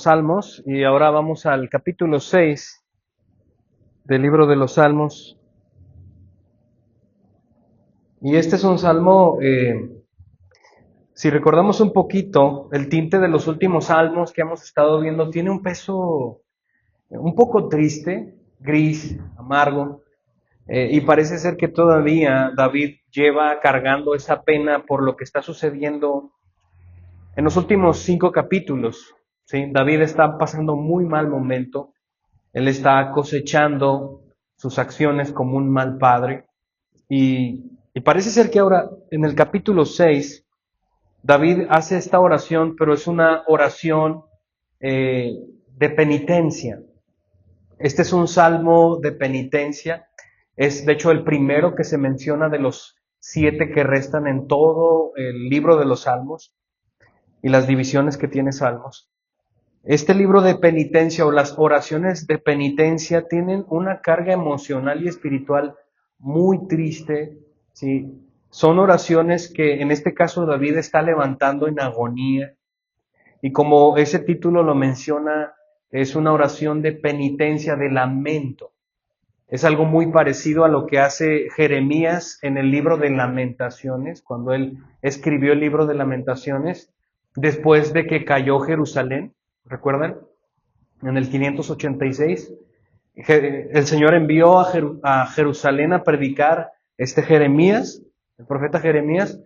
Salmos y ahora vamos al capítulo 6 del libro de los Salmos. Y este es un salmo, si recordamos un poquito, el tinte de los últimos salmos que hemos estado viendo tiene un peso un poco triste, gris, amargo, y parece ser que todavía David lleva cargando esa pena por lo que está sucediendo en los últimos 5 capítulos. ¿Sí? David está pasando un muy mal momento. Él está cosechando sus acciones como un mal padre. Y parece ser que ahora, en el capítulo 6, David hace esta oración, pero es una oración de penitencia. Este es un salmo de penitencia. Es, de hecho, el primero que se menciona de los 7 que restan en todo el libro de los salmos y las divisiones que tiene salmos. Este libro de penitencia o las oraciones de penitencia tienen una carga emocional y espiritual muy triste, ¿sí? Son oraciones que en este caso David está levantando en agonía y como ese título lo menciona, es una oración de penitencia, de lamento. Es algo muy parecido a lo que hace Jeremías en el libro de Lamentaciones, cuando él escribió el libro de Lamentaciones, después de que cayó Jerusalén. ¿Recuerdan? En el 586, el Señor envió a Jerusalén a predicar Jeremías, el profeta Jeremías,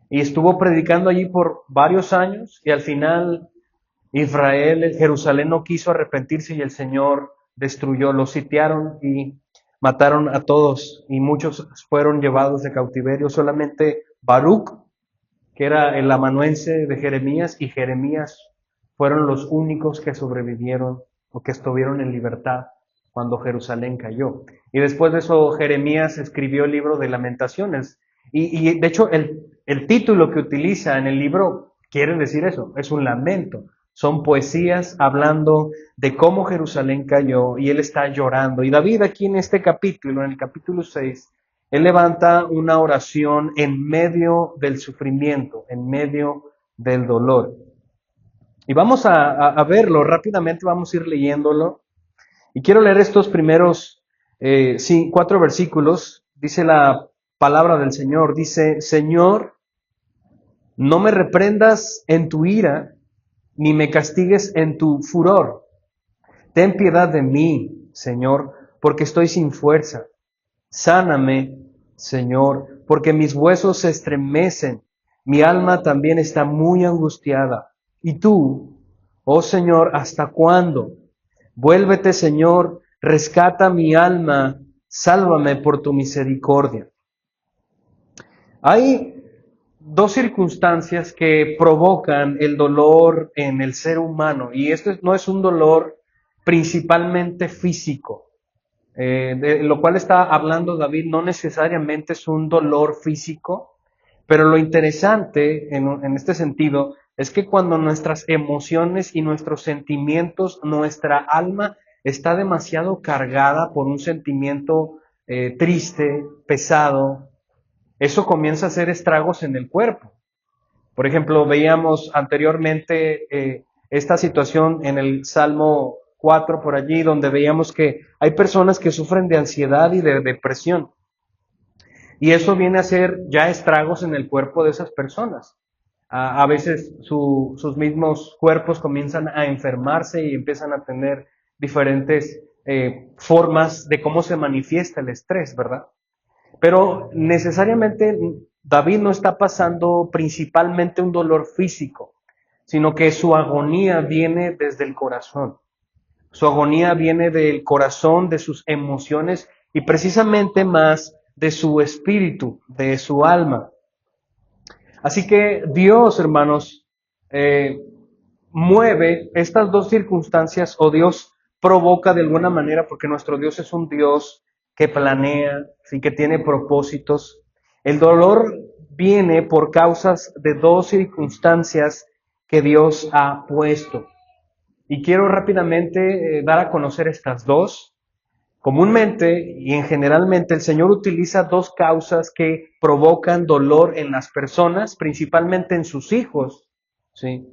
y estuvo predicando allí por varios años, y al final Israel, Jerusalén no quiso arrepentirse y el Señor destruyó, los sitiaron y mataron a todos, y muchos fueron llevados de cautiverio. Solamente Baruch, que era el amanuense de Jeremías, y Jeremías fueron los únicos que sobrevivieron o que estuvieron en libertad cuando Jerusalén cayó. Y después de eso Jeremías escribió el libro de Lamentaciones. Y de hecho el título que utiliza en el libro quiere decir eso, es un lamento. Son poesías hablando de cómo Jerusalén cayó y él está llorando. Y David aquí en este capítulo, en el capítulo 6, él levanta una oración en medio del sufrimiento, en medio del dolor. Y vamos a verlo rápidamente, vamos a ir leyéndolo. Y quiero leer estos primeros 4 versículos. Dice la palabra del Señor, dice: Señor, no me reprendas en tu ira, ni me castigues en tu furor. Ten piedad de mí, Señor, porque estoy sin fuerza. Sáname, Señor, porque mis huesos se estremecen, mi alma también está muy angustiada. Y tú, oh Señor, ¿hasta cuándo? Vuélvete, Señor, rescata mi alma, sálvame por tu misericordia. Hay 2 circunstancias que provocan el dolor en el ser humano, y esto no es un dolor principalmente físico. De lo cual está hablando David no necesariamente es un dolor físico, pero lo interesante en este sentido es que cuando nuestras emociones y nuestros sentimientos, nuestra alma está demasiado cargada por un sentimiento triste, pesado, eso comienza a hacer estragos en el cuerpo. Por ejemplo, veíamos anteriormente esta situación en el Salmo 4 por allí, donde veíamos que hay personas que sufren de ansiedad y de depresión. Y eso viene a hacer ya estragos en el cuerpo de esas personas. A veces sus mismos cuerpos comienzan a enfermarse y empiezan a tener diferentes formas de cómo se manifiesta el estrés, ¿verdad? Pero necesariamente David no está pasando principalmente un dolor físico, sino que su agonía viene desde el corazón. Su agonía viene del corazón, de sus emociones y precisamente más de su espíritu, de su alma. Así que Dios, hermanos, mueve estas 2 circunstancias, o Dios provoca de alguna manera, porque nuestro Dios es un Dios que planea, ¿sí? Que tiene propósitos. El dolor viene por causas de 2 circunstancias que Dios ha puesto. Y quiero rápidamente dar a conocer estas 2. Comúnmente y en generalmente el Señor utiliza 2 causas que provocan dolor en las personas, principalmente en sus hijos, ¿sí?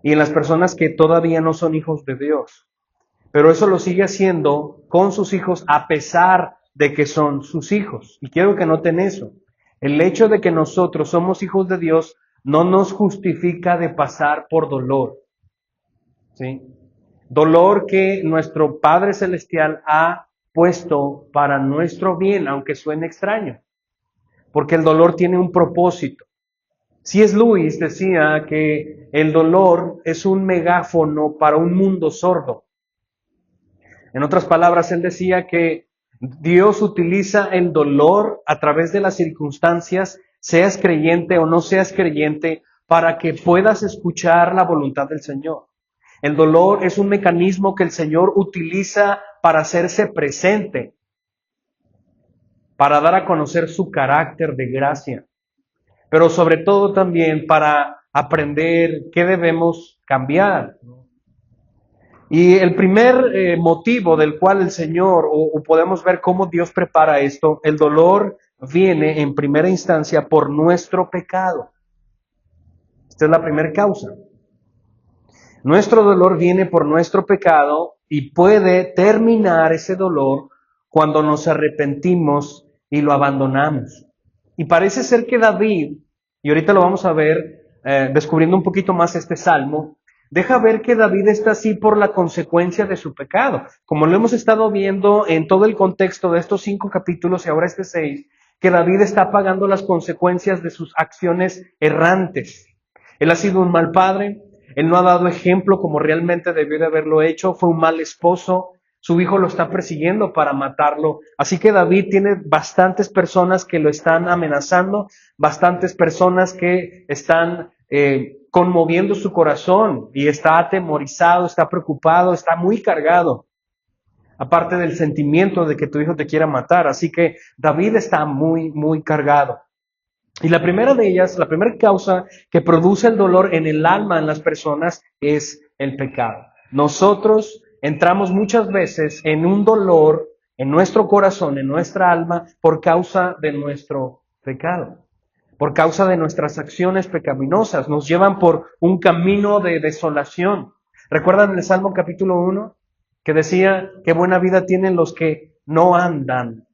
y en las personas que todavía no son hijos de Dios. Pero eso lo sigue haciendo con sus hijos a pesar de que son sus hijos. Y quiero que noten eso. El hecho de que nosotros somos hijos de Dios no nos justifica de pasar por dolor. ¿Sí? Dolor que nuestro Padre Celestial ha puesto para nuestro bien, aunque suene extraño. Porque el dolor tiene un propósito. C.S. Lewis decía que el dolor es un megáfono para un mundo sordo. En otras palabras, él decía que Dios utiliza el dolor a través de las circunstancias, seas creyente o no seas creyente, para que puedas escuchar la voluntad del Señor. El dolor es un mecanismo que el Señor utiliza para hacerse presente, para dar a conocer su carácter de gracia, pero sobre todo también para aprender qué debemos cambiar. Y el primer motivo del cual el Señor, o podemos ver cómo Dios prepara esto, el dolor viene en primera instancia por nuestro pecado. Esta es la primera causa. Nuestro dolor viene por nuestro pecado y puede terminar ese dolor cuando nos arrepentimos y lo abandonamos. Y parece ser que David, y ahorita lo vamos a ver descubriendo un poquito más este salmo, deja ver que David está así por la consecuencia de su pecado. Como lo hemos estado viendo en todo el contexto de estos 5 capítulos y ahora este 6, que David está pagando las consecuencias de sus acciones errantes. Él ha sido un mal padre, él no ha dado ejemplo como realmente debió de haberlo hecho, fue un mal esposo, su hijo lo está persiguiendo para matarlo. Así que David tiene bastantes personas que lo están amenazando, bastantes personas que están conmoviendo su corazón y está atemorizado, está preocupado, está muy cargado. Aparte del sentimiento de que tu hijo te quiera matar. Así que David está muy, muy cargado. Y la primera de ellas, la primera causa que produce el dolor en el alma en las personas es el pecado. Nosotros entramos muchas veces en un dolor en nuestro corazón, en nuestra alma, por causa de nuestro pecado, por causa de nuestras acciones pecaminosas. Nos llevan por un camino de desolación. ¿Recuerdan el Salmo capítulo 1? Que decía, qué buena vida tienen los que no andan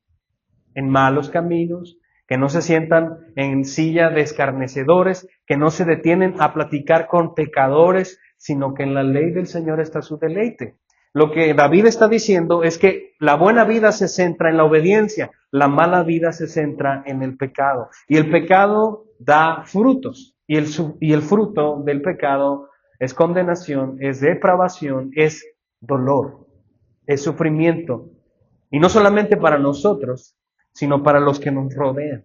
en malos caminos, que no se sientan en silla de escarnecedores, que no se detienen a platicar con pecadores, sino que en la ley del Señor está su deleite. Lo que David está diciendo es que la buena vida se centra en la obediencia, la mala vida se centra en el pecado. Y el pecado da frutos, y el fruto del pecado es condenación, es depravación, es dolor, es sufrimiento. Y no solamente para nosotros, sino para los que nos rodean.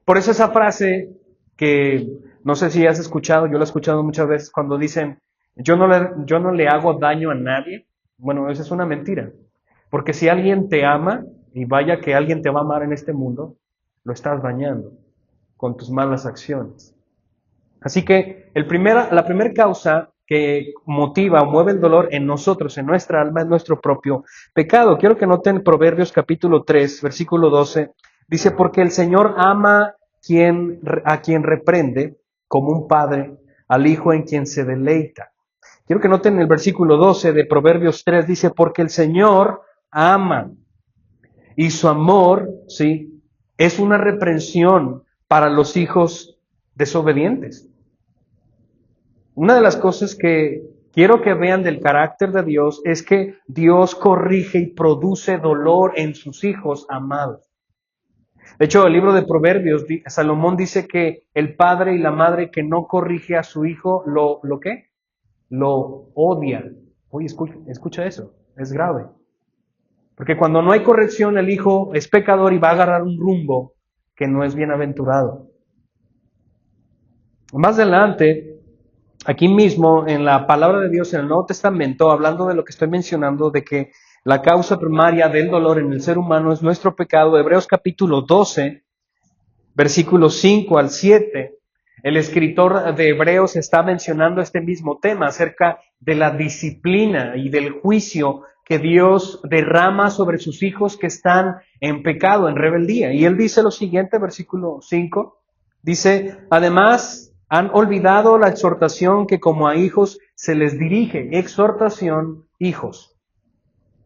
Por eso esa frase que no sé si has escuchado, yo la he escuchado muchas veces cuando dicen, yo no le hago daño a nadie. Bueno, esa es una mentira. Porque si alguien te ama, y vaya que alguien te va a amar en este mundo, lo estás dañando con tus malas acciones. Así que la primera causa que motiva o mueve el dolor en nosotros, en nuestra alma, es nuestro propio pecado. Quiero que noten Proverbios capítulo 3, versículo 12. Dice, porque el Señor ama a quien reprende como un padre al hijo en quien se deleita. Quiero que noten el versículo 12 de Proverbios 3, dice, porque el Señor ama y su amor, ¿sí?, es una reprensión para los hijos desobedientes. Una de las cosas que quiero que vean del carácter de Dios es que Dios corrige y produce dolor en sus hijos amados. De hecho, el libro de Proverbios, Salomón dice que el padre y la madre que no corrige a su hijo, ¿lo qué? Lo odia. Oye, escucha eso, es grave. Porque cuando no hay corrección, el hijo es pecador y va a agarrar un rumbo que no es bienaventurado. Más adelante, aquí mismo en la palabra de Dios en el Nuevo Testamento, hablando de lo que estoy mencionando, de que la causa primaria del dolor en el ser humano es nuestro pecado, Hebreos capítulo 12, versículos 5 al 7, el escritor de Hebreos está mencionando este mismo tema acerca de la disciplina y del juicio que Dios derrama sobre sus hijos que están en pecado, en rebeldía. Y él dice lo siguiente, versículo 5, dice, además, Han olvidado la exhortación que como a hijos se les dirige. Exhortación, hijos.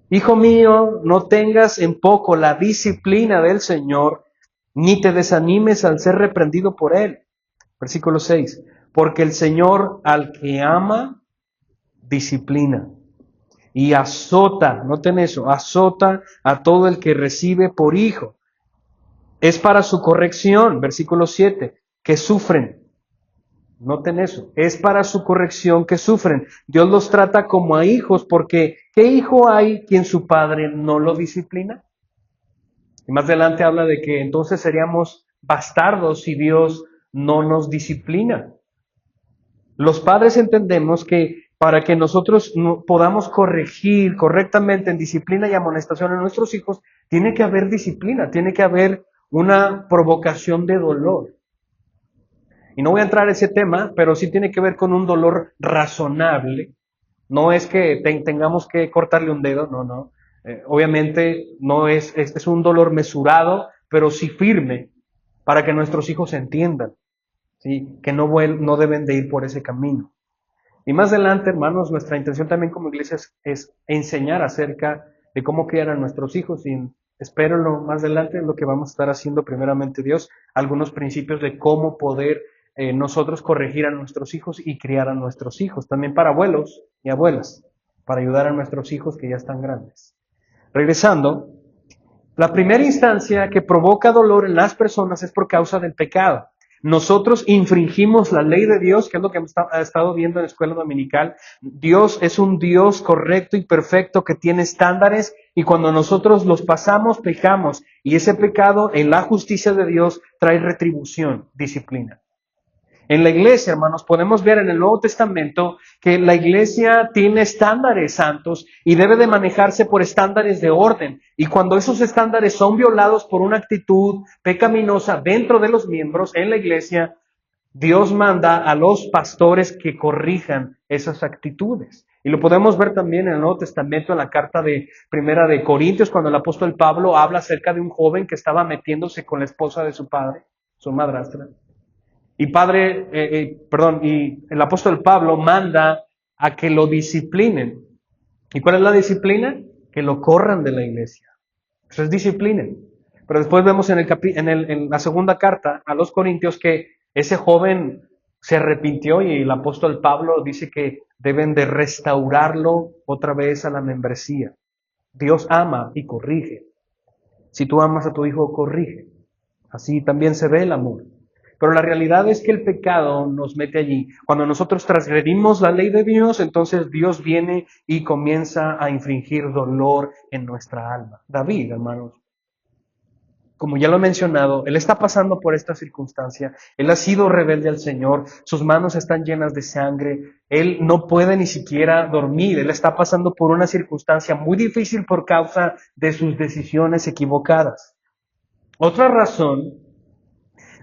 Hijo mío, no tengas en poco la disciplina del Señor, ni te desanimes al ser reprendido por Él. Versículo 6. Porque el Señor al que ama, disciplina. Y azota, noten eso, azota a todo el que recibe por hijo. Es para su corrección, versículo 7, que sufren. Noten eso, es para su corrección que sufren. Dios los trata como a hijos porque ¿qué hijo hay quien su padre no lo disciplina? Y más adelante habla de que entonces seríamos bastardos si Dios no nos disciplina. Los padres entendemos que para que nosotros podamos corregir correctamente en disciplina y amonestación a nuestros hijos, tiene que haber disciplina, tiene que haber una provocación de dolor. Y no voy a entrar en ese tema, pero sí tiene que ver con un dolor razonable. No es que tengamos que cortarle un dedo, no. Obviamente no es un dolor mesurado, pero sí firme, para que nuestros hijos entiendan, ¿sí? Que no deben de ir por ese camino. Y más adelante, hermanos, nuestra intención también como iglesia es enseñar acerca de cómo criar a nuestros hijos. Y espero más adelante es lo que vamos a estar haciendo primeramente Dios, algunos principios de cómo poder nosotros corregir a nuestros hijos y criar a nuestros hijos. También para abuelos y abuelas, para ayudar a nuestros hijos que ya están grandes. Regresando, la primera instancia que provoca dolor en las personas es por causa del pecado. Nosotros infringimos la ley de Dios, que es lo que hemos estado viendo en la escuela dominical. Dios es un Dios correcto y perfecto que tiene estándares y cuando nosotros los pasamos, pecamos. Y ese pecado en la justicia de Dios trae retribución, disciplina. En la iglesia, hermanos, podemos ver en el Nuevo Testamento que la iglesia tiene estándares santos y debe de manejarse por estándares de orden. Y cuando esos estándares son violados por una actitud pecaminosa dentro de los miembros en la iglesia, Dios manda a los pastores que corrijan esas actitudes. Y lo podemos ver también en el Nuevo Testamento, en la carta de Primera de Corintios, cuando el apóstol Pablo habla acerca de un joven que estaba metiéndose con la esposa de su padre, su madrastra. Y y el apóstol Pablo manda a que lo disciplinen. ¿Y cuál es la disciplina? Que lo corran de la iglesia. Eso es disciplina. Pero después vemos en la segunda carta a los Corintios que ese joven se arrepintió y el apóstol Pablo dice que deben de restaurarlo otra vez a la membresía. Dios ama y corrige. Si tú amas a tu hijo, corrige. Así también se ve el amor. Pero la realidad es que el pecado nos mete allí. Cuando nosotros transgredimos la ley de Dios, entonces Dios viene y comienza a infringir dolor en nuestra alma. David, hermanos, como ya lo he mencionado, él está pasando por esta circunstancia. Él ha sido rebelde al Señor. Sus manos están llenas de sangre. Él no puede ni siquiera dormir. Él está pasando por una circunstancia muy difícil por causa de sus decisiones equivocadas. Otra razón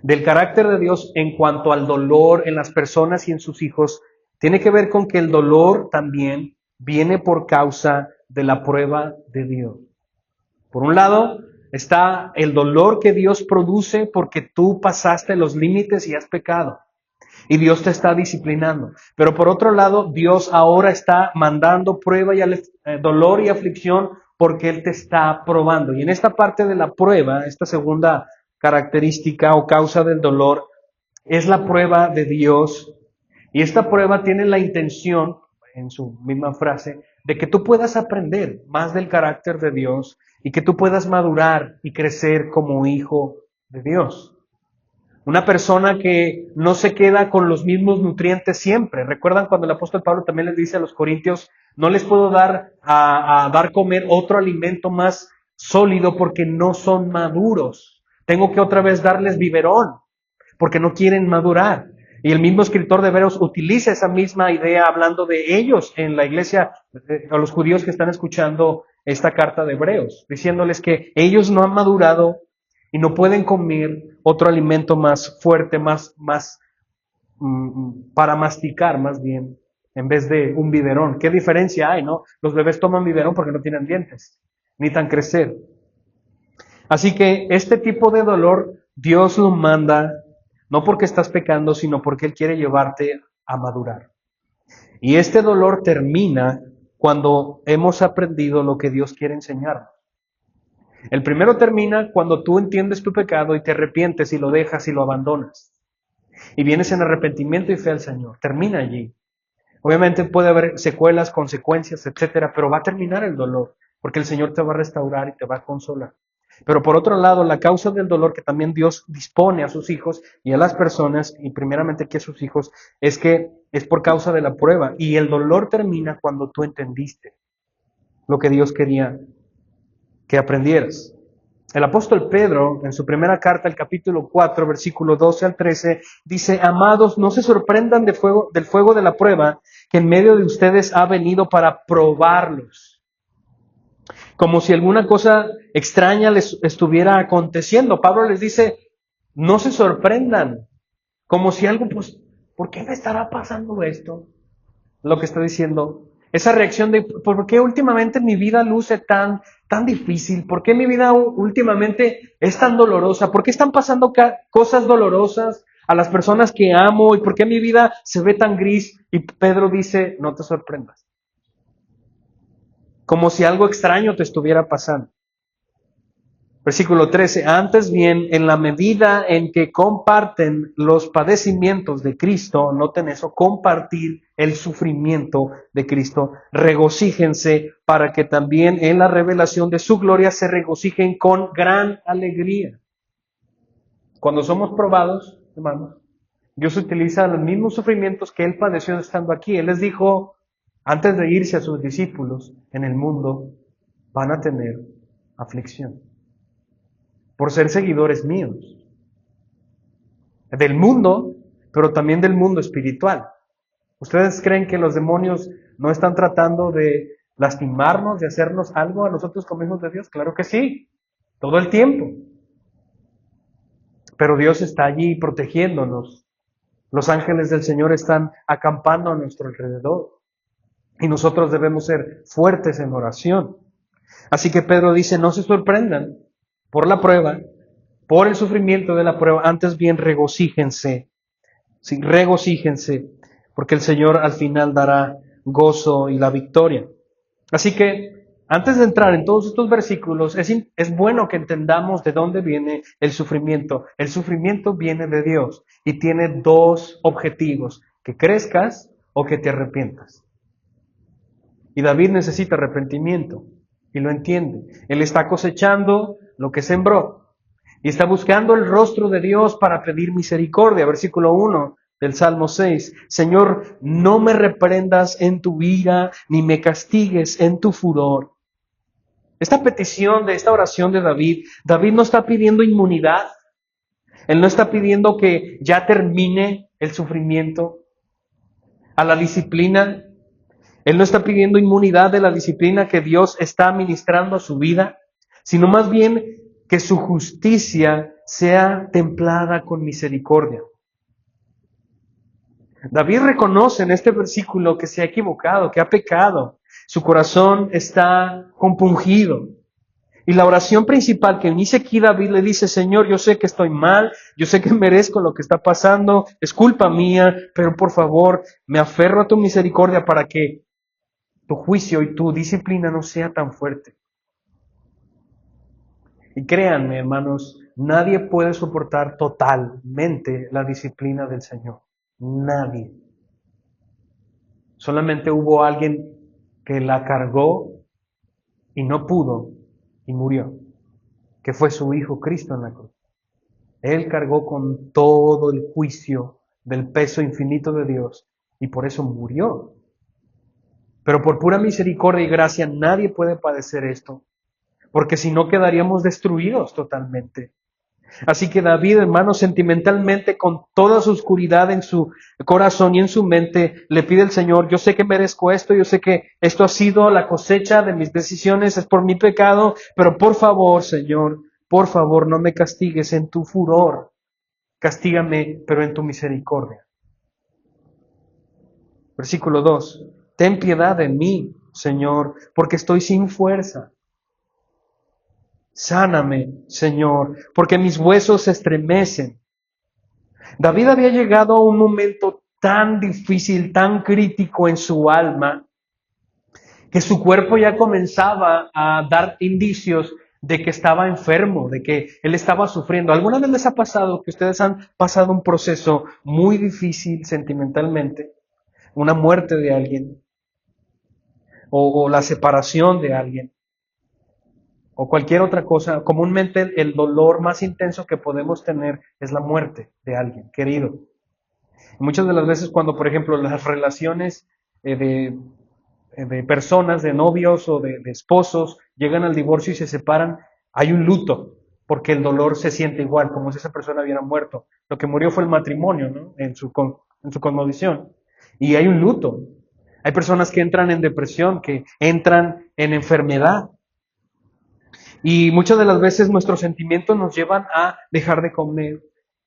del carácter de Dios en cuanto al dolor en las personas y en sus hijos, tiene que ver con que el dolor también viene por causa de la prueba de Dios. Por un lado, está el dolor que Dios produce porque tú pasaste los límites y has pecado. Y Dios te está disciplinando. Pero por otro lado, Dios ahora está mandando prueba y dolor y aflicción porque Él te está probando. Y en esta parte de la prueba, esta segunda característica o causa del dolor, es la prueba de Dios. Y esta prueba tiene la intención, en su misma frase, de que tú puedas aprender más del carácter de Dios y que tú puedas madurar y crecer como hijo de Dios. Una persona que no se queda con los mismos nutrientes siempre. ¿Recuerdan cuando el apóstol Pablo también les dice a los corintios, no les puedo dar a dar comer otro alimento más sólido porque no son maduros? Tengo que otra vez darles biberón porque no quieren madurar. Y el mismo escritor de Hebreos utiliza esa misma idea hablando de ellos en la iglesia, a los judíos que están escuchando esta carta de Hebreos, diciéndoles que ellos no han madurado y no pueden comer otro alimento más fuerte, más para masticar más bien, en vez de un biberón. ¿Qué diferencia hay, no? Los bebés toman biberón porque no tienen dientes, necesitan crecer. Así que este tipo de dolor Dios lo manda No porque estás pecando, sino porque Él quiere llevarte a madurar. Y este dolor termina cuando hemos aprendido lo que Dios quiere enseñarnos. El primero termina cuando tú entiendes tu pecado y te arrepientes y lo dejas y lo abandonas. Y vienes en arrepentimiento y fe al Señor. Termina allí. Obviamente puede haber secuelas, consecuencias, etcétera, pero va a terminar el dolor, porque el Señor te va a restaurar y te va a consolar. Pero por otro lado, la causa del dolor que también Dios dispone a sus hijos y a las personas, y primeramente aquí a sus hijos, es que es por causa de la prueba. Y el dolor termina cuando tú entendiste lo que Dios quería que aprendieras. El apóstol Pedro, en su primera carta, el capítulo 4, versículo 12 al 13, dice: Amados, no se sorprendan del fuego de la prueba que en medio de ustedes ha venido para probarlos, como si alguna cosa extraña les estuviera aconteciendo. Pablo les dice: no se sorprendan, como si algo, pues, ¿por qué me estará pasando esto? Lo que está diciendo. Esa reacción de ¿por qué últimamente mi vida luce tan difícil? ¿Por qué mi vida últimamente es tan dolorosa? ¿Por qué están pasando cosas dolorosas a las personas que amo? ¿Y por qué mi vida se ve tan gris? Y Pedro dice: no te sorprendas. Como si algo extraño te estuviera pasando. Versículo 13, antes bien, en la medida en que comparten los padecimientos de Cristo, noten eso, compartir el sufrimiento de Cristo, regocíjense para que también en la revelación de su gloria se regocijen con gran alegría. Cuando somos probados, hermanos, Dios utiliza los mismos sufrimientos que Él padeció estando aquí. Él les dijo, antes de irse a sus discípulos, en el mundo van a tener aflicción. Por ser seguidores míos. Del mundo, pero también del mundo espiritual. ¿Ustedes creen que los demonios no están tratando de lastimarnos, de hacernos algo a nosotros como hijos de Dios? Claro que sí, todo el tiempo. Pero Dios está allí protegiéndonos. Los ángeles del Señor están acampando a nuestro alrededor. Y nosotros debemos ser fuertes en oración. Así que Pedro dice, no se sorprendan por la prueba, por el sufrimiento de la prueba, antes bien regocíjense, sí, regocíjense, porque el Señor al final dará gozo y la victoria. Así que, antes de entrar en todos estos versículos, es bueno que entendamos de dónde viene el sufrimiento. El sufrimiento viene de Dios y tiene dos objetivos, que crezcas o que te arrepientas. Y David necesita arrepentimiento y lo entiende. Él está cosechando lo que sembró. Y está buscando el rostro de Dios para pedir misericordia. Versículo 1 del Salmo 6. Señor, no me reprendas en tu ira, ni me castigues en tu furor. Esta petición de esta oración de David, David no está pidiendo inmunidad. Él no está pidiendo que ya termine el sufrimiento a la disciplina. Él no está pidiendo inmunidad de la disciplina que Dios está administrando a su vida, sino más bien que su justicia sea templada con misericordia. David reconoce en este versículo que se ha equivocado, que ha pecado. Su corazón está compungido. Y la oración principal que inicia aquí David le dice, Señor, yo sé que estoy mal, yo sé que merezco lo que está pasando, es culpa mía, pero por favor, me aferro a tu misericordia para que tu juicio y tu disciplina no sea tan fuerte. Y créanme, hermanos, nadie puede soportar totalmente la disciplina del Señor. Nadie. Solamente hubo alguien que la cargó y no pudo y murió, que fue su Hijo Cristo en la cruz. Él cargó con todo el juicio del peso infinito de Dios y por eso murió. Pero por pura misericordia y gracia nadie puede padecer esto, porque si no quedaríamos destruidos totalmente. Así que David, hermano, sentimentalmente, con toda su oscuridad en su corazón y en su mente, le pide al Señor, yo sé que merezco esto, yo sé que esto ha sido la cosecha de mis decisiones, es por mi pecado, pero por favor, Señor, por favor, no me castigues en tu furor, castígame, pero en tu misericordia. Versículo 2, ten piedad de mí, Señor, porque estoy sin fuerza. Sáname, Señor, porque mis huesos se estremecen. David había llegado a un momento tan difícil, tan crítico en su alma, que su cuerpo ya comenzaba a dar indicios de que estaba enfermo, de que él estaba sufriendo. ¿Alguna vez les ha pasado que ustedes han pasado un proceso muy difícil sentimentalmente? Una muerte de alguien, o la separación de alguien, o cualquier otra cosa. Comúnmente el dolor más intenso que podemos tener es la muerte de alguien querido. Muchas de las veces cuando, por ejemplo, las relaciones de personas, de novios o de esposos, llegan al divorcio y se separan, hay un luto, porque el dolor se siente igual, como si esa persona hubiera muerto. Lo que murió fue el matrimonio, ¿no? En su cosmovisión. Y hay un luto. Hay personas que entran en depresión, que entran en enfermedad. Y muchas de las veces nuestros sentimientos nos llevan a dejar de comer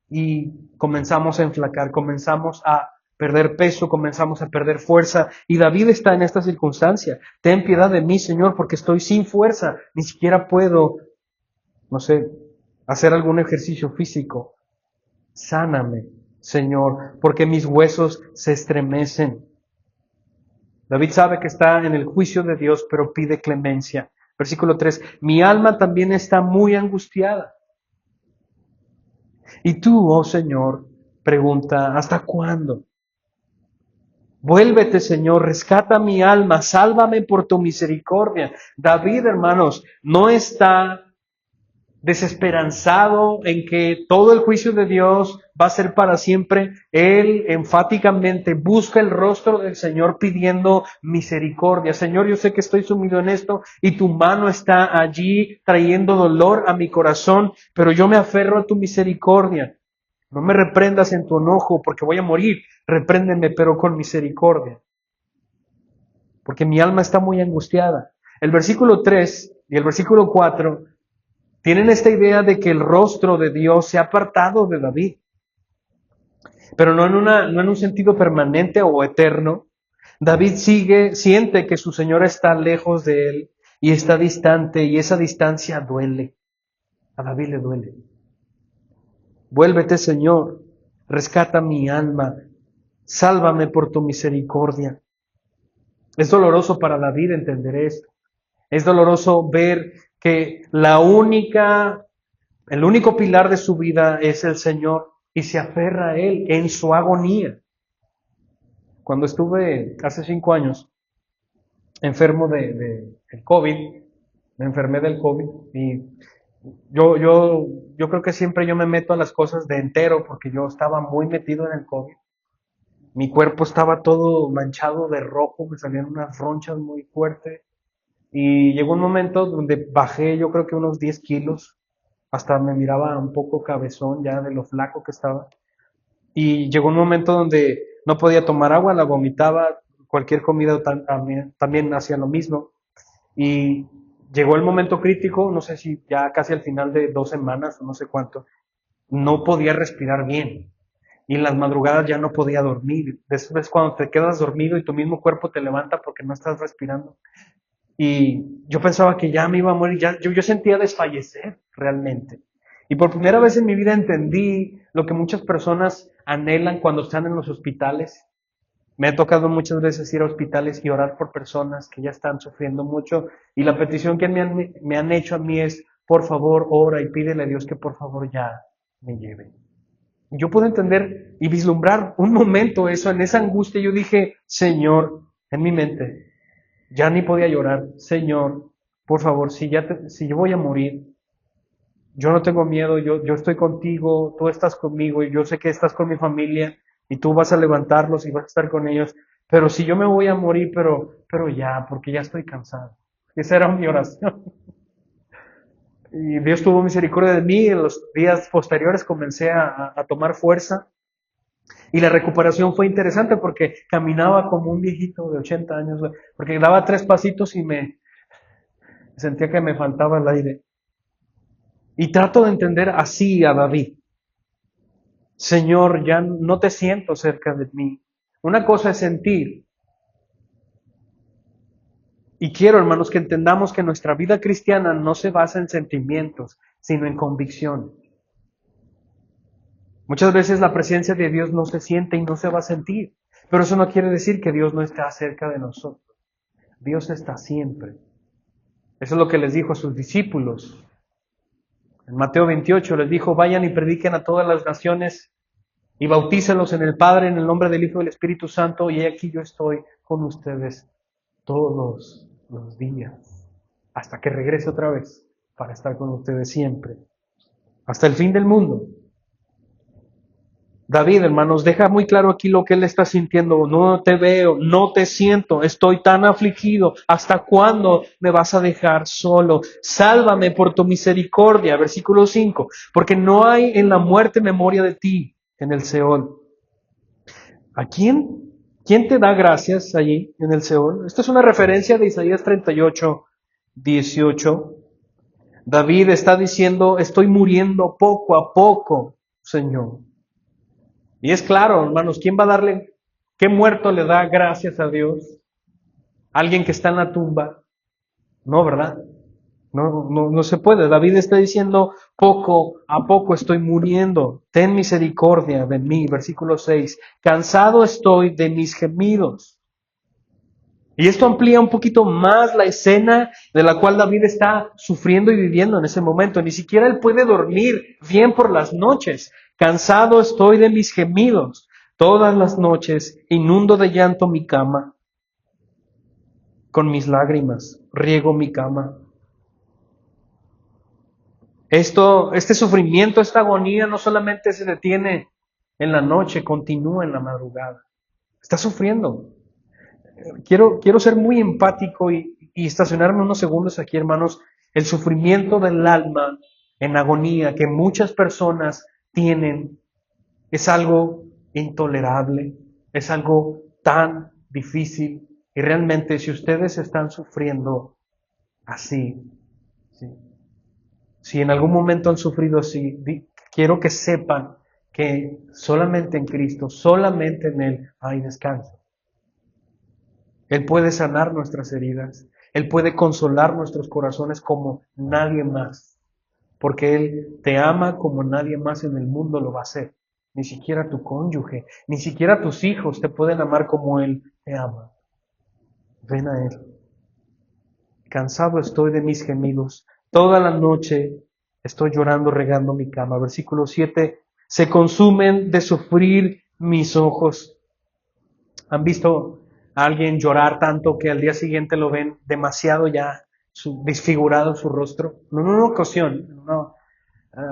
y comenzamos a enflacar, comenzamos a perder peso, comenzamos a perder fuerza. Y David está en esta circunstancia. Ten piedad de mí, Señor, porque estoy sin fuerza. Ni siquiera puedo, no sé, hacer algún ejercicio físico. Sáname, Señor, porque mis huesos se estremecen. David sabe que está en el juicio de Dios, pero pide clemencia. Versículo 3, mi alma también está muy angustiada. Y tú, oh Señor, pregunta, ¿hasta cuándo? Vuélvete, Señor, rescata mi alma, sálvame por tu misericordia. David, hermanos, no está desesperanzado en que todo el juicio de Dios va a ser para siempre. Él enfáticamente busca el rostro del Señor pidiendo misericordia. Señor, yo sé que estoy sumido en esto y tu mano está allí trayendo dolor a mi corazón, pero yo me aferro a tu misericordia. No me reprendas en tu enojo porque voy a morir. Repréndeme, pero con misericordia. Porque mi alma está muy angustiada. El versículo 3 y el versículo 4 tienen esta idea de que el rostro de Dios se ha apartado de David, pero no en un sentido permanente o eterno. David siente que su Señor está lejos de él y está distante, y esa distancia duele. A David le duele. Vuélvete, Señor, rescata mi alma, sálvame por tu misericordia. Es doloroso para David entender esto. Es doloroso ver que el único pilar de su vida es el Señor y se aferra a Él en su agonía. Cuando estuve hace 5 años enfermo del COVID, me enfermé del COVID y yo creo que siempre yo me meto a las cosas de entero porque yo estaba muy metido en el COVID. Mi cuerpo estaba todo manchado de rojo, me salían unas ronchas muy fuertes. Y llegó un momento donde bajé yo creo que unos 10 kilos, hasta me miraba un poco cabezón ya de lo flaco que estaba. Y llegó un momento donde no podía tomar agua, la vomitaba, cualquier comida también hacía lo mismo. Y llegó el momento crítico, no sé si ya casi al final de 2 semanas o no sé cuánto, no podía respirar bien. Y en las madrugadas ya no podía dormir. Después cuando te quedas dormido y tu mismo cuerpo te levanta porque no estás respirando. Y yo pensaba que ya me iba a morir, yo sentía desfallecer realmente. Y por primera vez en mi vida entendí lo que muchas personas anhelan cuando están en los hospitales. Me ha tocado muchas veces ir a hospitales y orar por personas que ya están sufriendo mucho. Y la petición que me han hecho a mí es, por favor, ora y pídele a Dios que por favor ya me lleve. Yo puedo entender y vislumbrar un momento eso, en esa angustia. Yo dije, Señor, en mi mente, ya ni podía llorar. Señor, por favor, si yo voy a morir, yo no tengo miedo, yo estoy contigo, tú estás conmigo y yo sé que estás con mi familia y tú vas a levantarlos y vas a estar con ellos. Pero si yo me voy a morir, pero ya, porque ya estoy cansado. Esa era mi oración. Y Dios tuvo misericordia de mí. En los días posteriores comencé a tomar fuerza. Y la recuperación fue interesante porque caminaba como un viejito de 80 años, porque daba 3 pasitos y me sentía que me faltaba el aire. Y trato de entender así a David. Señor, ya no te siento cerca de mí. Una cosa es sentir. Y quiero, hermanos, que entendamos que nuestra vida cristiana no se basa en sentimientos, sino en convicción. Muchas veces la presencia de Dios no se siente y no se va a sentir, pero eso no quiere decir que Dios no está cerca de nosotros. Dios está siempre. Eso es lo que les dijo a sus discípulos. En Mateo 28 les dijo, vayan y prediquen a todas las naciones y bautícenlos en el Padre, en el nombre del Hijo y del Espíritu Santo, y aquí yo estoy con ustedes todos los días, hasta que regrese otra vez, para estar con ustedes siempre, hasta el fin del mundo. David, hermanos, deja muy claro aquí lo que él está sintiendo. No te veo, no te siento, estoy tan afligido. ¿Hasta cuándo me vas a dejar solo? Sálvame por tu misericordia. Versículo 5. Porque no hay en la muerte memoria de ti en el Seol. ¿A quién? ¿Quién te da gracias allí en el Seol? Esta es una referencia de Isaías 38, 18. David está diciendo, estoy muriendo poco a poco, Señor. Y es claro, hermanos, ¿quién va a darle, qué muerto le da gracias a Dios? ¿Alguien que está en la tumba? No, ¿verdad? No se puede. David está diciendo, poco a poco estoy muriendo. Ten misericordia de mí. Versículo 6. Cansado estoy de mis gemidos. Y esto amplía un poquito más la escena de la cual David está sufriendo y viviendo en ese momento. Ni siquiera él puede dormir bien por las noches. Cansado estoy de mis gemidos. Todas las noches inundo de llanto mi cama. Con mis lágrimas riego mi cama. Este sufrimiento, esta agonía no solamente se detiene en la noche, continúa en la madrugada. Está sufriendo. Quiero ser muy empático y estacionarme unos segundos aquí, hermanos. El sufrimiento del alma en agonía que muchas personas tienen es algo intolerable, es algo tan difícil. Y realmente si ustedes están sufriendo así, ¿sí? Si en algún momento han sufrido así, quiero que sepan que solamente en Cristo, solamente en Él hay descanso. Él puede sanar nuestras heridas. Él puede consolar nuestros corazones como nadie más. Porque Él te ama como nadie más en el mundo lo va a hacer. Ni siquiera tu cónyuge, ni siquiera tus hijos te pueden amar como Él te ama. Ven a Él. Cansado estoy de mis gemidos. Toda la noche estoy llorando, regando mi cama. Versículo 7. Se consumen de sufrir mis ojos. ¿Han visto a alguien llorar tanto que al día siguiente lo ven demasiado ya desfigurado su rostro? En una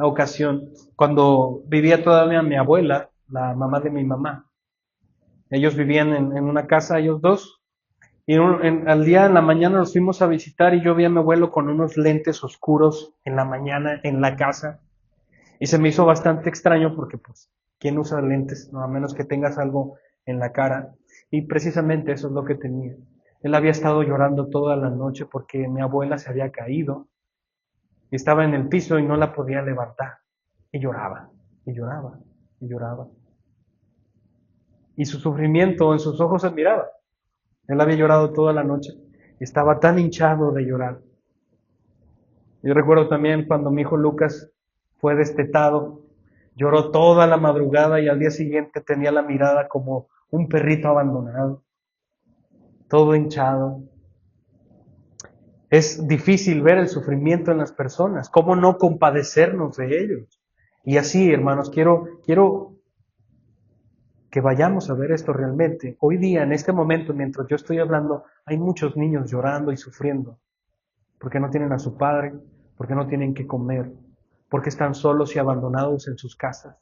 ocasión, cuando vivía todavía mi abuela, la mamá de mi mamá, ellos vivían en una casa, ellos dos, y al día en la mañana nos fuimos a visitar y yo vi a mi abuelo con unos lentes oscuros en la mañana en la casa, y se me hizo bastante extraño porque pues, ¿quién usa lentes? No, a menos que tengas algo en la cara. Y precisamente eso es lo que tenía. Él había estado llorando toda la noche porque mi abuela se había caído y estaba en el piso y no la podía levantar. Y lloraba, y lloraba, y lloraba. Y su sufrimiento en sus ojos se admiraba. Él había llorado toda la noche y estaba tan hinchado de llorar. Yo recuerdo también cuando mi hijo Lucas fue destetado, lloró toda la madrugada y al día siguiente tenía la mirada como un perrito abandonado, todo hinchado. Es difícil ver el sufrimiento en las personas, cómo no compadecernos de ellos. Y así, hermanos, quiero que vayamos a ver esto realmente. Hoy día, en este momento, mientras yo estoy hablando, hay muchos niños llorando y sufriendo, porque no tienen a su padre, porque no tienen que comer, porque están solos y abandonados en sus casas,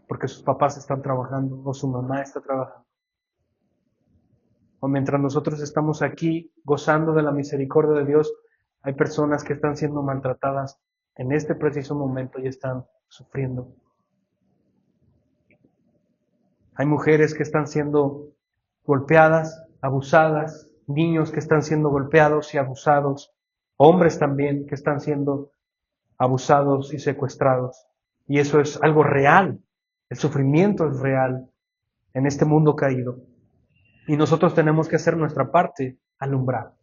porque sus papás están trabajando o su mamá está trabajando. O mientras nosotros estamos aquí gozando de la misericordia de Dios, hay personas que están siendo maltratadas en este preciso momento y están sufriendo. Hay mujeres que están siendo golpeadas, abusadas, niños que están siendo golpeados y abusados, hombres también que están siendo abusados y secuestrados. Y eso es algo real. El sufrimiento es real en este mundo caído. Y nosotros tenemos que hacer nuestra parte, alumbrar,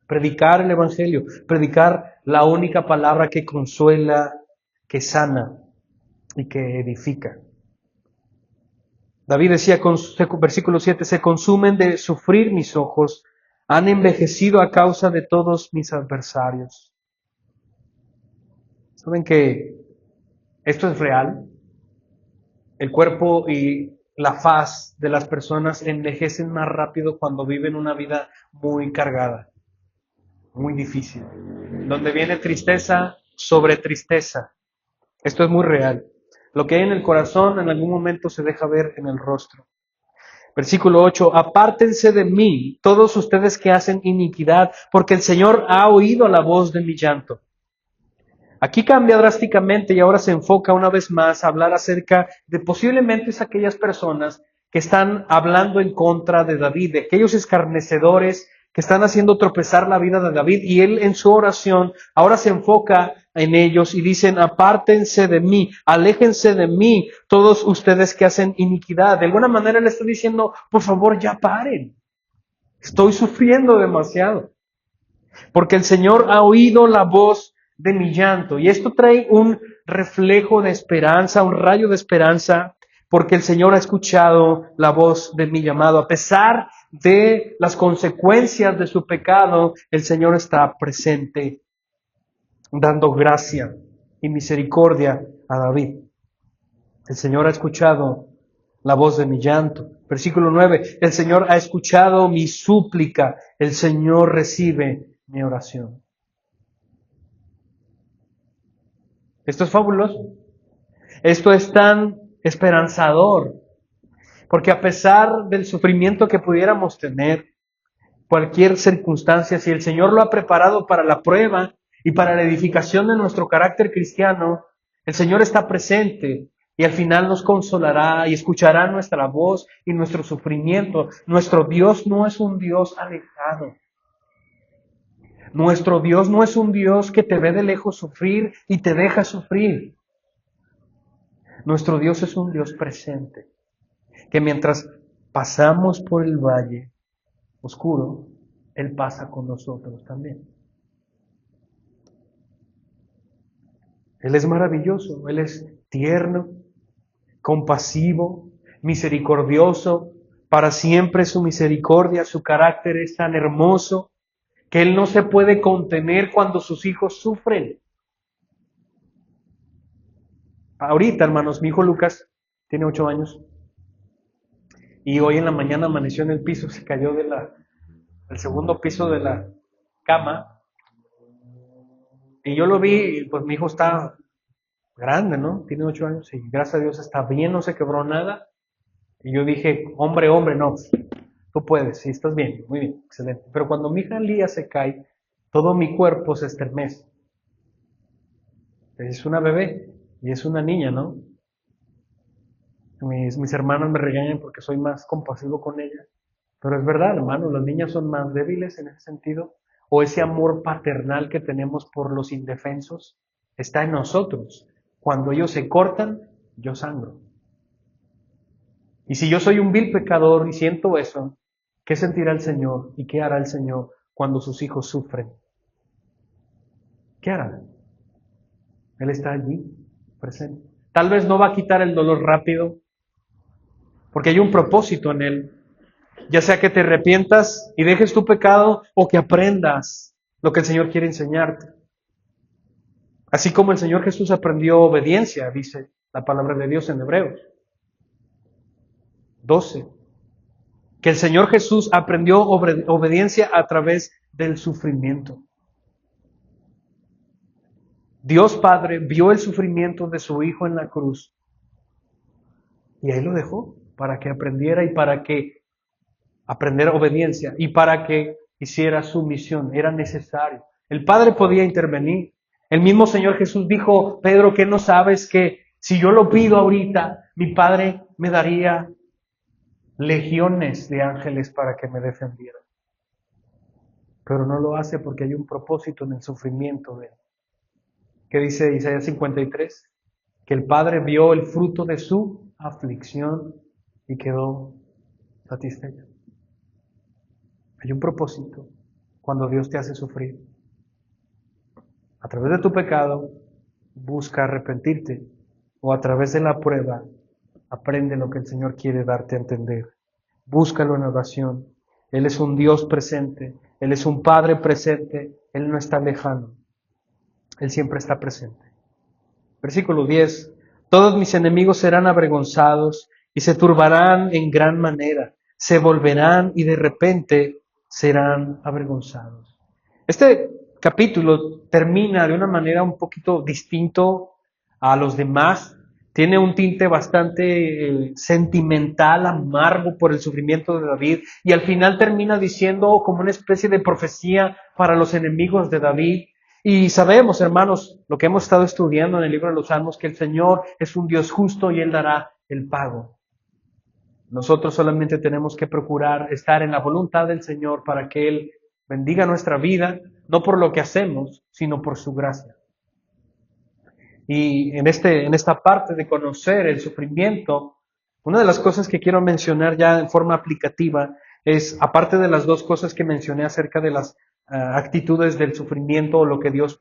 predicar el Evangelio, predicar la única palabra que consuela, que sana. y que edifica. David decía, versículo 7, se consumen de sufrir mis ojos, han envejecido a causa de todos mis adversarios. ¿Saben que esto es real? El cuerpo y la faz de las personas envejecen más rápido cuando viven una vida muy cargada, muy difícil, donde viene tristeza sobre tristeza. Esto es muy real. Lo que hay en el corazón en algún momento se deja ver en el rostro. Versículo 8, apártense de mí, todos ustedes que hacen iniquidad, porque el Señor ha oído la voz de mi llanto. Aquí cambia drásticamente y ahora se enfoca una vez más a hablar acerca de posiblemente es aquellas personas que están hablando en contra de David, de aquellos escarnecedores que están haciendo tropezar la vida de David, y él en su oración ahora se enfoca en ellos y dicen, apártense de mí, aléjense de mí, todos ustedes que hacen iniquidad. De alguna manera le está diciendo, por favor ya paren, estoy sufriendo demasiado, porque el Señor ha oído la voz de mi llanto. Y esto trae un reflejo de esperanza, un rayo de esperanza, porque el Señor ha escuchado la voz de mi llamado. A pesar de las consecuencias de su pecado, el Señor está presente, dando gracia y misericordia a David. El Señor ha escuchado la voz de mi llanto. Versículo 9, el Señor ha escuchado mi súplica, el Señor recibe mi oración. Esto es fabuloso. Esto es tan esperanzador, porque a pesar del sufrimiento que pudiéramos tener, cualquier circunstancia, si el Señor lo ha preparado para la prueba y para la edificación de nuestro carácter cristiano, el Señor está presente y al final nos consolará y escuchará nuestra voz y nuestro sufrimiento. Nuestro Dios no es un Dios alejado. Nuestro Dios no es un Dios que te ve de lejos sufrir y te deja sufrir. Nuestro Dios es un Dios presente, que mientras pasamos por el valle oscuro, Él pasa con nosotros también. Él es maravilloso, Él es tierno, compasivo, misericordioso, para siempre su misericordia, su carácter es tan hermoso que Él no se puede contener cuando sus hijos sufren. Ahorita, hermanos, mi hijo Lucas tiene 8 años y hoy en la mañana amaneció en el piso, se cayó del segundo piso de la cama y yo lo vi, pues mi hijo está grande, ¿no? Tiene 8 años y gracias a Dios está bien, no se quebró nada. Y yo dije, hombre, no, tú puedes, sí, estás bien, muy bien, excelente. Pero cuando mi hija Lía se cae, todo mi cuerpo se estremece. Es una bebé y es una niña, ¿no? Mis hermanos me regañan porque soy más compasivo con ella. Pero es verdad, hermano, las niñas son más débiles en ese sentido. O ese amor paternal que tenemos por los indefensos está en nosotros. Cuando ellos se cortan, yo sangro. Y si yo soy un vil pecador y siento eso, ¿qué sentirá el Señor y qué hará el Señor cuando sus hijos sufren? ¿Qué hará? Él está allí, presente. Tal vez no va a quitar el dolor rápido, porque hay un propósito en Él. Ya sea que te arrepientas y dejes tu pecado o que aprendas lo que el Señor quiere enseñarte. Así como el Señor Jesús aprendió obediencia, dice la palabra de Dios en Hebreos 12. Que el Señor Jesús aprendió obediencia a través del sufrimiento. Dios Padre vio el sufrimiento de su Hijo en la cruz y ahí lo dejó para que aprendiera y para que aprendiera obediencia y para que hiciera su misión. Era necesario. El Padre podía intervenir. El mismo Señor Jesús dijo, Pedro, ¿qué no sabes que si yo lo pido ahorita, mi Padre me daría legiones de ángeles para que me defendieran? Pero no lo hace porque hay un propósito en el sufrimiento de Él. ¿Qué dice Isaías 53? Que el Padre vio el fruto de su aflicción y quedó satisfecho. Hay un propósito cuando Dios te hace sufrir. A través de tu pecado, busca arrepentirte o a través de la prueba, aprende lo que el Señor quiere darte a entender. Búscalo en oración. Él es un Dios presente, Él es un Padre presente, Él no está lejano, Él siempre está presente. Versículo 10. Todos mis enemigos serán avergonzados y se turbarán en gran manera, se volverán y de repente serán avergonzados. Este capítulo termina de una manera un poquito distinto a los demás. Tiene un tinte bastante sentimental, amargo por el sufrimiento de David, y al final termina diciendo como una especie de profecía para los enemigos de David. Y sabemos, hermanos, lo que hemos estado estudiando en el libro de los Salmos, que el Señor es un Dios justo y Él dará el pago. Nosotros solamente tenemos que procurar estar en la voluntad del Señor para que Él bendiga nuestra vida, no por lo que hacemos, sino por su gracia. Y en esta parte de conocer el sufrimiento, una de las cosas que quiero mencionar ya en forma aplicativa es, aparte de las dos cosas que mencioné acerca de las actitudes del sufrimiento o lo que Dios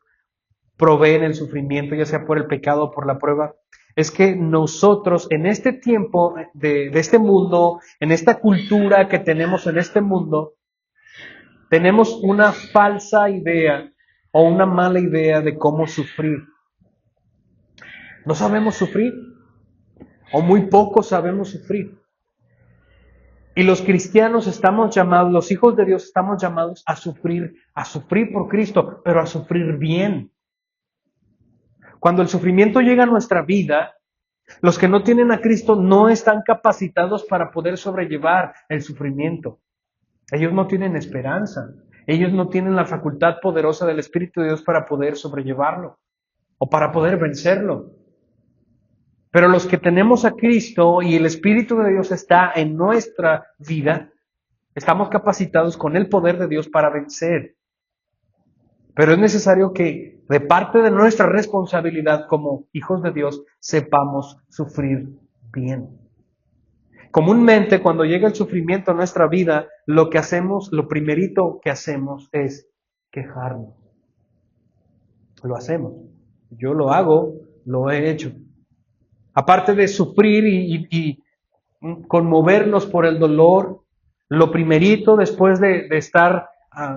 provee en el sufrimiento, ya sea por el pecado o por la prueba, es que nosotros en este tiempo de este mundo, en esta cultura que tenemos en este mundo, tenemos una falsa idea o una mala idea de cómo sufrir. No sabemos sufrir, o muy poco sabemos sufrir. Y los cristianos estamos llamados, los hijos de Dios estamos llamados a sufrir por Cristo, pero a sufrir bien. Cuando el sufrimiento llega a nuestra vida, los que no tienen a Cristo no están capacitados para poder sobrellevar el sufrimiento. Ellos no tienen esperanza. Ellos no tienen la facultad poderosa del Espíritu de Dios para poder sobrellevarlo o para poder vencerlo. Pero los que tenemos a Cristo y el Espíritu de Dios está en nuestra vida, estamos capacitados con el poder de Dios para vencer. Pero es necesario que de parte de nuestra responsabilidad como hijos de Dios sepamos sufrir bien. Comúnmente cuando llega el sufrimiento a nuestra vida, lo primerito que hacemos es quejarnos. Lo hacemos. Yo lo hago, lo he hecho. Aparte de sufrir y conmovernos por el dolor, lo primerito después de estar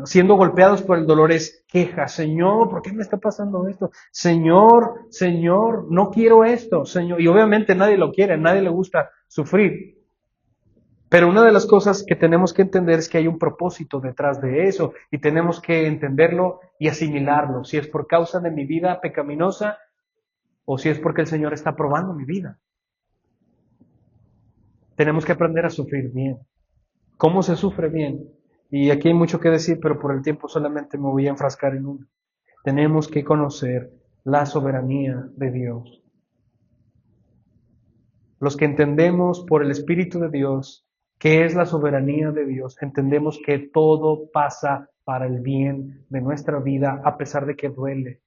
siendo golpeados por el dolor es queja. Señor, ¿por qué me está pasando esto? Señor, no quiero esto, Señor. Y obviamente nadie lo quiere, a nadie le gusta sufrir. Pero una de las cosas que tenemos que entender es que hay un propósito detrás de eso y tenemos que entenderlo y asimilarlo. Si es por causa de mi vida pecaminosa o si es porque el Señor está probando mi vida. Tenemos que aprender a sufrir bien. ¿Cómo se sufre bien? Y aquí hay mucho que decir, pero por el tiempo solamente me voy a enfrascar en uno. Tenemos que conocer la soberanía de Dios. Los que entendemos por el Espíritu de Dios qué es la soberanía de Dios, entendemos que todo pasa para el bien de nuestra vida, a pesar de que duele,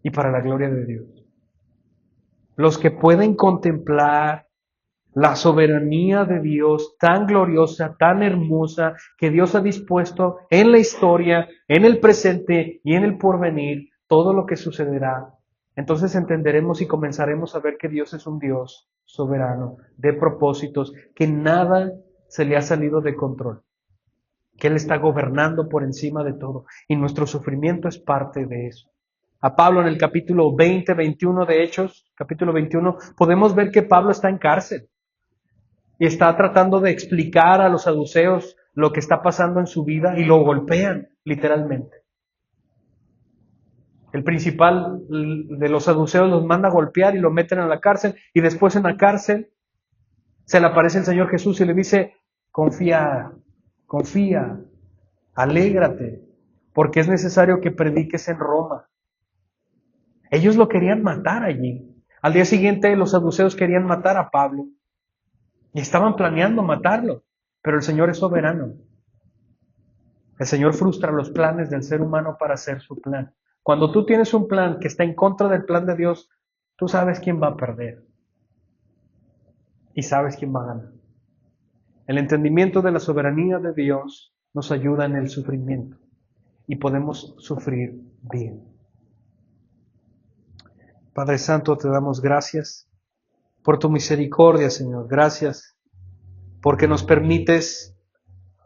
y para la gloria de Dios. Los que pueden contemplar la soberanía de Dios tan gloriosa, tan hermosa, que Dios ha dispuesto en la historia, en el presente y en el porvenir, todo lo que sucederá. Entonces entenderemos y comenzaremos a ver que Dios es un Dios soberano, de propósitos, que nada se le ha salido de control, que Él está gobernando por encima de todo, y nuestro sufrimiento es parte de eso. A Pablo en el capítulo 21 de Hechos, capítulo 21, podemos ver que Pablo está en cárcel y está tratando de explicar a los saduceos lo que está pasando en su vida y lo golpean literalmente. El principal de los saduceos los manda a golpear y lo meten a la cárcel, y después en la cárcel se le aparece el Señor Jesús y le dice: confía, alégrate, porque es necesario que prediques en Roma. Ellos lo querían matar allí. Al día siguiente los saduceos querían matar a Pablo y estaban planeando matarlo, pero el Señor es soberano. El Señor frustra los planes del ser humano para hacer su plan. Cuando tú tienes un plan que está en contra del plan de Dios, tú sabes quién va a perder y sabes quién va a ganar. El entendimiento de la soberanía de Dios nos ayuda en el sufrimiento y podemos sufrir bien. Padre Santo, te damos gracias por tu misericordia, Señor. Gracias porque nos permites,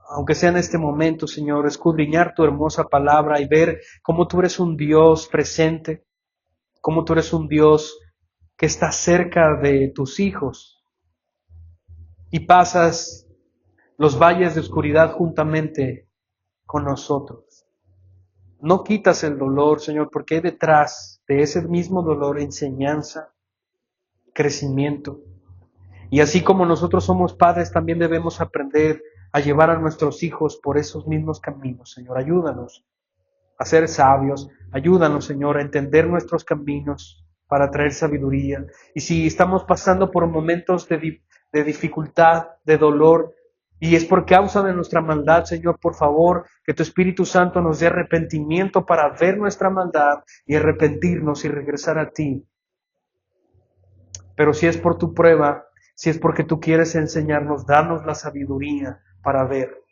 aunque sea en este momento, Señor, escudriñar tu hermosa palabra y ver cómo tú eres un Dios presente, cómo tú eres un Dios que está cerca de tus hijos y pasas los valles de oscuridad juntamente con nosotros. No quitas el dolor, Señor, porque hay detrás de ese mismo dolor enseñanza, crecimiento. Y así como nosotros somos padres, también debemos aprender a llevar a nuestros hijos por esos mismos caminos, Señor. Ayúdanos a ser sabios, ayúdanos, Señor, a entender nuestros caminos para traer sabiduría. Y si estamos pasando por momentos de dificultad, de dolor, y es por causa de nuestra maldad, Señor, por favor, que tu Espíritu Santo nos dé arrepentimiento para ver nuestra maldad y arrepentirnos y regresar a ti. Pero si es por tu prueba, si es porque tú quieres enseñarnos, darnos la sabiduría para ver.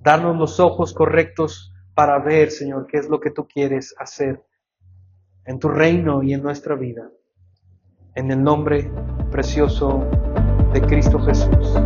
Darnos los ojos correctos para ver, Señor, qué es lo que tú quieres hacer en tu reino y en nuestra vida. En el nombre precioso de Cristo Jesús.